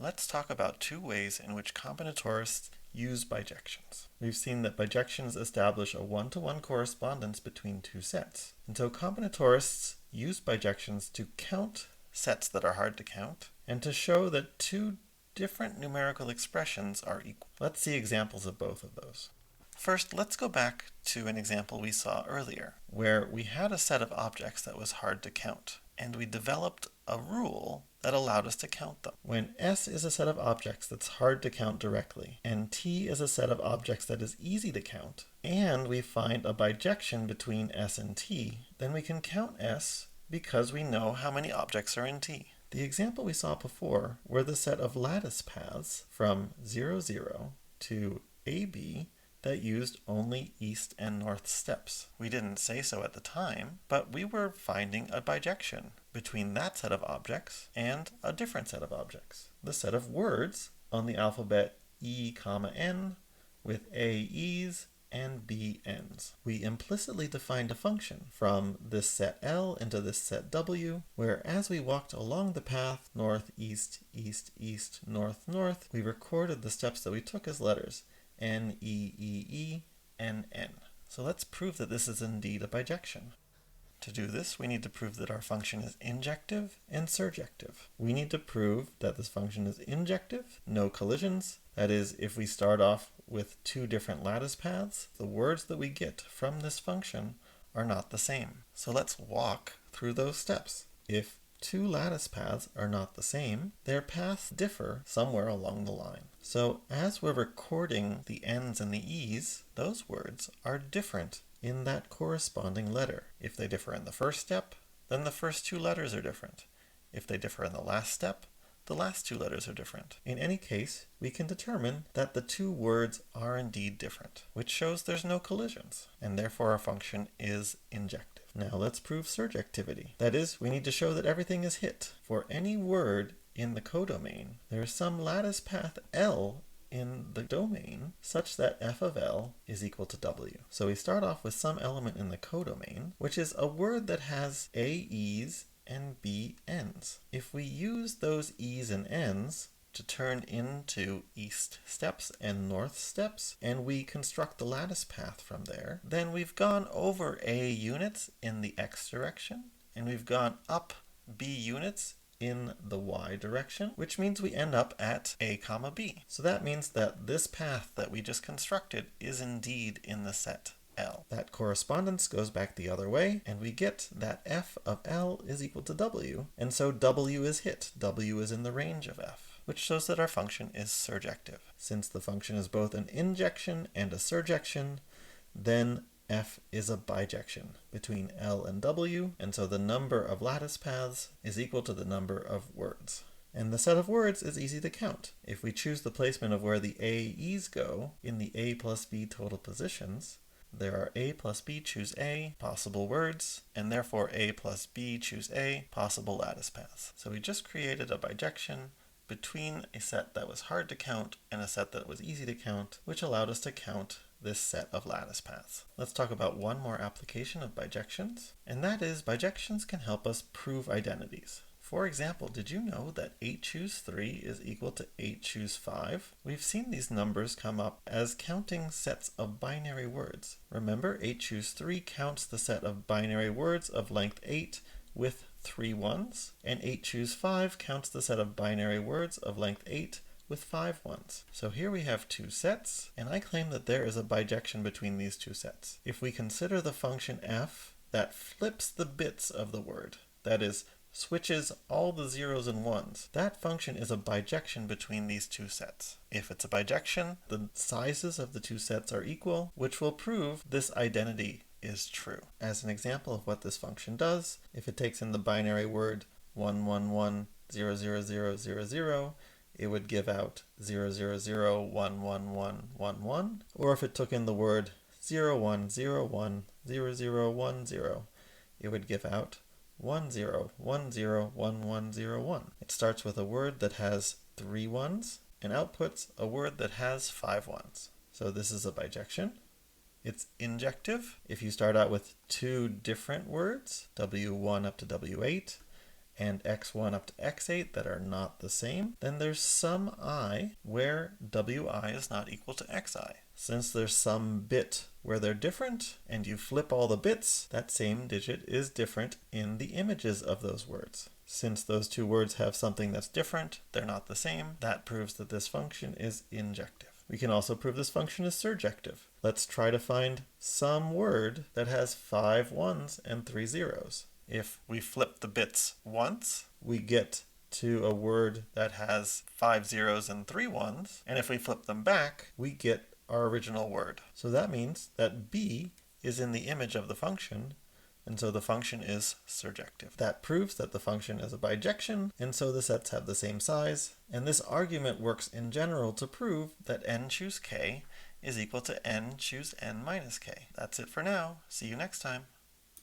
Let's talk about two ways in which combinatorists use bijections. We've seen that bijections establish a one-to-one correspondence between two sets. And so combinatorists use bijections to count sets that are hard to count and to show that two different numerical expressions are equal. Let's see examples of both of those. First, let's go back to an example we saw earlier, where we had a set of objects that was hard to count, and we developed a rule that allowed us to count them. When S is a set of objects that's hard to count directly, and T is a set of objects that is easy to count, and we find a bijection between S and T, then we can count S because we know how many objects are in T. The example we saw before were the set of lattice paths from 0, 0 to AB that used only east and north steps. We didn't say so at the time, but we were finding a bijection between that set of objects and a different set of objects. The set of words on the alphabet E, N with A E's and B N's. We implicitly defined a function from this set L into this set W, where as we walked along the path north, east, east, east, north, north, we recorded the steps that we took as letters N, E, E, E, N, N. So let's prove that this is indeed a bijection. To do this, we need to prove that our function is injective and surjective. We need to prove that this function is injective, no collisions. That is, if we start off with two different lattice paths, the words that we get from this function are not the same. So let's walk through those steps. If two lattice paths are not the same, their paths differ somewhere along the line. So as we're recording the N's and the E's, those words are different in that corresponding letter. If they differ in the first step, then the first two letters are different. If they differ in the last step, the last two letters are different. In any case, we can determine that the two words are indeed different, which shows there's no collisions, and therefore our function is injective. Now let's prove surjectivity. That is, we need to show that everything is hit. For any word in the codomain, there is some lattice path L in the domain such that f of L is equal to W. So we start off with some element in the codomain, which is a word that has A E's and B N's. If we use those E's and N's to turn into east steps and north steps, and we construct the lattice path from there, then we've gone over A units in the x direction, and we've gone up B units in the y direction, which means we end up at A comma B. So that means that this path that we just constructed is indeed in the set L. That correspondence goes back the other way, and we get that f of L is equal to W, and so W is hit. W is in the range of f, which shows that our function is surjective. Since the function is both an injection and a surjection, then f is a bijection between L and W, and so the number of lattice paths is equal to the number of words. And the set of words is easy to count. If we choose the placement of where the AE's go in the A plus B total positions, there are A plus B choose A possible words, and therefore A plus B choose A possible lattice paths. So we just created a bijection between a set that was hard to count and a set that was easy to count, which allowed us to count this set of lattice paths. Let's talk about one more application of bijections, and that is bijections can help us prove identities. For example, did you know that 8 choose 3 is equal to 8 choose 5? We've seen these numbers come up as counting sets of binary words. Remember, 8 choose 3 counts the set of binary words of length 8 with 3 ones, and 8 choose 5 counts the set of binary words of length 8 with 5 ones. So here we have two sets, and I claim that there is a bijection between these two sets. If we consider the function f that flips the bits of the word, that is, switches all the zeros and ones, that function is a bijection between these two sets. If it's a bijection, the sizes of the two sets are equal, which will prove this identity is true. As an example of what this function does, if it takes in the binary word 1110000, it would give out 0001111, or if it took in the word 01010010, it would give out 10101101. It starts with a word that has 3 ones and outputs a word that has 5 ones. So this is a bijection. It's injective if you start out with two different words, W1 up to W8, and x1 up to x8 that are not the same, then there's some I where wi is not equal to xi. Since there's some bit where they're different, and you flip all the bits, that same digit is different in the images of those words. Since those two words have something that's different, they're not the same, that proves that this function is injective. We can also prove this function is surjective. Let's try to find some word that has 5 1s and 3 zeros. If we flip the bits once, we get to a word that has 5 zeros and 3 1s, and if we flip them back, we get our original word. So that means that b is in the image of the function, and so the function is surjective. That proves that the function is a bijection, and so the sets have the same size, and this argument works in general to prove that n choose k is equal to n choose n minus k. That's it for now. See you next time.